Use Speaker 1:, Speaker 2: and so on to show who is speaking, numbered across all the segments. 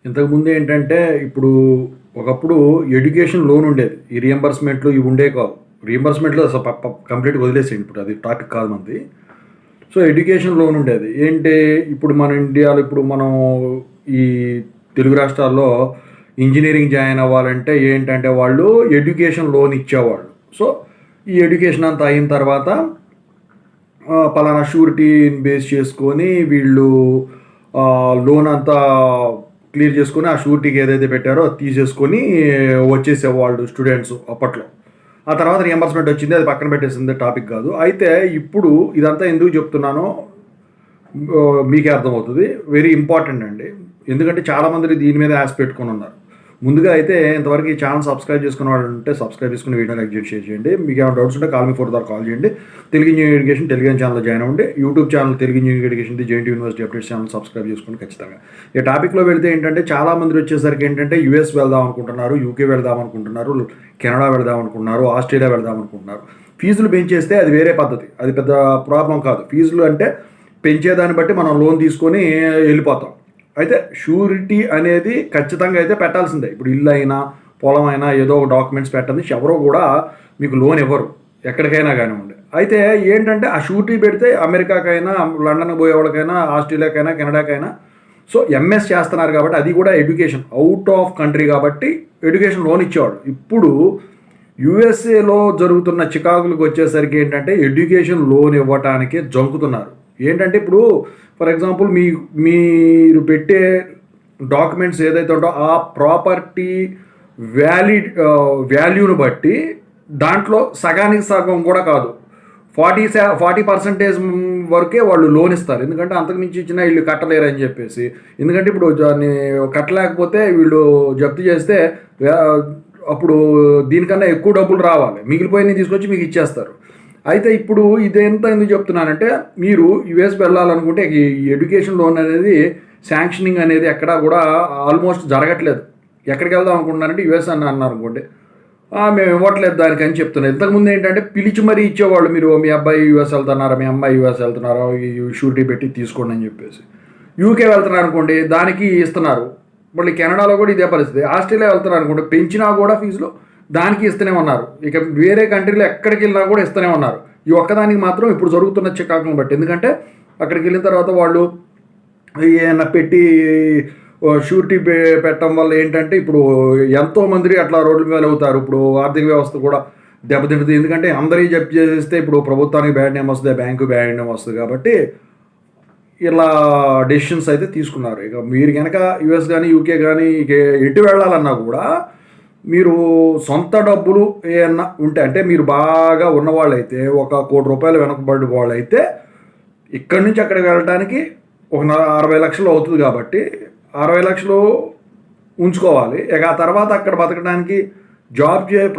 Speaker 1: ఇంతకుముందు ఏంటంటే ఇప్పుడు ఒకప్పుడు ఎడ్యుకేషన్ లోన్ ఉండేది. ఈ రియంబర్స్‌మెంట్‌లు ఇవి ఉండేవి కావు. రియంబర్స్‌మెంట్‌లు అసలు కంప్లీట్‌గా వదిలేసేయండి. ఇప్పుడు అది టాపిక్ కాదు మనది. సో, ఎడ్యుకేషన్ లోన్ ఉండేది. ఏంటి ఇప్పుడు మన ఇండియాలో మనం ఈ తెలుగు రాష్ట్రాల్లో ఇంజినీరింగ్ జాయిన్ అవ్వాలంటే ఏంటంటే వాళ్ళు ఎడ్యుకేషన్ లోన్ ఇచ్చేవాళ్ళు. సో, ఈ ఎడ్యుకేషన్ అంతా అయిన తర్వాత పలానా షూరిటీని బేస్ చేసుకొని వీళ్ళు లోన్ అంతా క్లియర్ చేసుకొని ఆ షూరిటీకి ఏదైతే పెట్టారో అది తీసేసుకొని వచ్చేసేవాళ్ళు స్టూడెంట్స్ అప్పట్లో. ఆ తర్వాత రియంబర్స్మెంట్ వచ్చింది, అది పక్కన పెట్టేసింది, టాపిక్ కాదు. అయితే ఇప్పుడు ఇదంతా ఎందుకు చెప్తున్నానో మీకే అర్థమవుతుంది. వెరీ ఇంపార్టెంట్ అండి. ఎందుకంటే చాలామంది దీని మీద ఆశ పెట్టుకొని ఉన్నారు. ముందుగా అయితే ఇంతవరకు ఈ ఛానల్ సబ్స్క్రైబ్ చేసుకున్న వాళ్ళు ఉంటే సబ్స్క్రైబ్ చేసుకుని వీడియో లైక్ చేసి షేర్ చేయండి. మీకు ఏమైనా డౌట్స్ ఉంటే కాల్ మీ 4 ద్వారా కాల్ చేయండి. తెలుగు ఇంజనీరింగ్ ఎడ్యుకేషన్ టెలిగ్రామ్ ఛానల్లో జాయిన్ అవ్వండి. YouTube channel Telugu engineering education JNT university updates channel subscribe చేసుకోండి ఖచ్చితంగా. ఈ టాపిక్లో వెళ్తే ఏంటంటే చాలామంది వచ్చేసరికి ఏంటంటే యూఎస్ వెళ్దాం అనుకుంటున్నారు, యూకే వెళ్దాం అనుకుంటున్నారు, కెనడా వెళ్దాం అనుకుంటున్నారు, ఆస్ట్రేలియా వెళ్దాం అనుకుంటున్నారు. ఫీజులు పెంచేస్తే అది వేరే పద్ధతి, అది పెద్ద ప్రాబ్లం కాదు. ఫీజులు అంటే పెంచేదాన్ని బట్టి మనం లోన్ తీసుకొని వెళ్ళిపోతాం. అయితే షూరిటీ అనేది ఖచ్చితంగా అయితే పెట్టాల్సిందే. ఇప్పుడు ఇల్లు అయినా పొలం అయినా ఏదో ఒక డాక్యుమెంట్స్ పెట్టండి, ఎవరో కూడా మీకు లోన్ ఇవ్వరు ఎక్కడికైనా కానివ్వండి. అయితే ఏంటంటే ఆ షూరిటీ పెడితే అమెరికాకైనా, లండన్కి పోయేవాళ్ళకైనా, ఆస్ట్రేలియాకైనా, కెనడాకైనా సో ఎంఎస్ చేస్తున్నారు కాబట్టి అది కూడా ఎడ్యుకేషన్ అవుట్ ఆఫ్ కంట్రీ కాబట్టి ఎడ్యుకేషన్ లోన్ ఇచ్చేవాడు. ఇప్పుడు యూఎస్ఏలో జరుగుతున్న చికాకులకు వచ్చేసరికి ఏంటంటే ఎడ్యుకేషన్ లోన్ ఇవ్వటానికే జంకుతున్నారు. ఏంటంటే ఇప్పుడు ఫర్ ఎగ్జాంపుల్ మీరు పెట్టే డాక్యుమెంట్స్ ఏదైతే ఉంటో ఆ ప్రాపర్టీ వాల్యూని బట్టి దాంట్లో సగానికి సగం కూడా కాదు, 40% వరకే వాళ్ళు లోన్ ఇస్తారు. ఎందుకంటే అంతకుమించి ఇచ్చినా వీళ్ళు కట్టలేరని చెప్పేసి. ఎందుకంటే ఇప్పుడు దాన్ని కట్టలేకపోతే వీళ్ళు జప్తు చేస్తే అప్పుడు దీనికన్నా ఎక్కువ డబ్బులు రావాలి, మిగిలిపోయినవి తీసుకొచ్చి మీకు ఇచ్చేస్తారు. అయితే ఇప్పుడు ఇదేంత ఎందుకు చెప్తున్నానంటే మీరు యుఎస్ వెళ్ళాలనుకుంటే ఈ ఎడ్యుకేషన్ లోన్ అనేది శాంక్షనింగ్ అనేది ఎక్కడా కూడా ఆల్మోస్ట్ జరగట్లేదు. ఎక్కడికి వెళ్దాం అనుకుంటున్నారంటే యుఎస్ అని అన్నారు అనుకోండి, మేము ఇవ్వట్లేదు దానికి అని చెప్తున్నాను. ఇంతకుముందు ఏంటంటే పిలిచి మరీ ఇచ్చేవాళ్ళు, మీరు మీ అబ్బాయి యుఎస్ వెళ్తున్నారా, మీ అమ్మాయి యుఎస్ వెళ్తున్నారా, ఈ షూరిటీ పెట్టి తీసుకోండి అని చెప్పేసి. యూకే వెళ్తున్నారు అనుకోండి దానికి ఇస్తున్నారు. మళ్ళీ కెనడాలో కూడా ఇదే పరిస్థితి. ఆస్ట్రేలియా వెళ్తున్నారు అనుకోండి పెంచినా కూడా ఫీజులు దానికి ఇస్తూనే ఉన్నారు. ఇక వేరే కంట్రీలో ఎక్కడికి వెళ్ళినా కూడా ఇస్తూనే ఉన్నారు. ఈ ఒక్కదానికి మాత్రం ఇప్పుడు జరుగుతున్న చికాకులను బట్టి, ఎందుకంటే అక్కడికి వెళ్ళిన తర్వాత వాళ్ళు ఏమన్నా పెట్టి షూరిటీ పెట్టడం వల్ల ఏంటంటే ఇప్పుడు ఎంతోమంది అట్లా రోడ్ల మీద అవుతారు. ఇప్పుడు ఆర్థిక వ్యవస్థ కూడా దెబ్బతింటుంది. ఎందుకంటే అందరికీ జప్తు చేసేస్తే ఇప్పుడు ప్రభుత్వానికి బ్యాడ్ నేమ్ వస్తుంది, బ్యాంకు బ్యాడ్ నేమ్ వస్తుంది. కాబట్టి ఇలా డెసిషన్స్ అయితే తీసుకున్నారు. ఇక మీరు కనుక యుఎస్ కానీ యూకే కానీ ఇక ఎటు వెళ్ళాలన్నా కూడా మీరు సొంత డబ్బులు ఏమన్నా ఉంటే, అంటే మీరు బాగా ఉన్నవాళ్ళైతే, ఒక ₹1,00,00,000 వెనకబడి వాళ్ళైతే ఇక్కడి నుంచి అక్కడికి వెళ్ళడానికి ఒక 60 లక్షలు అవుతుంది. కాబట్టి 60 లక్షలు ఉంచుకోవాలి. ఇక ఆ తర్వాత అక్కడ బతకడానికి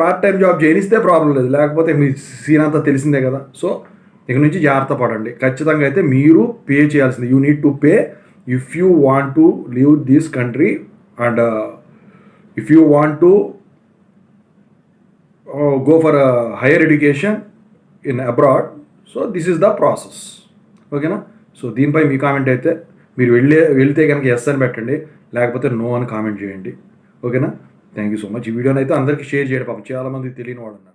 Speaker 1: పార్ట్ టైం జాబ్ చేయనిస్తే ప్రాబ్లం లేదు, లేకపోతే మీ సీన్ అంతా తెలిసిందే కదా. సో ఇక నుంచి జాగ్రత్త పడండి. ఖచ్చితంగా అయితే మీరు పే చేయాల్సింది. You need to pay if you want to leave this country and if you want to go for a higher education in abroad, so this is the process. ఓకేనా? సో దీనిపై మీ కామెంట్ అయితే మీరు వెళ్తే కనుక yes అని పెట్టండి, లేకపోతే no అని కామెంట్ చేయండి. ఓకేనా? Thank you so much. ఈ వీడియోని అయితే అందరికీ షేర్ చేయండి. పాపం చాలామంది తెలియని వాళ్ళు ఉన్నారు.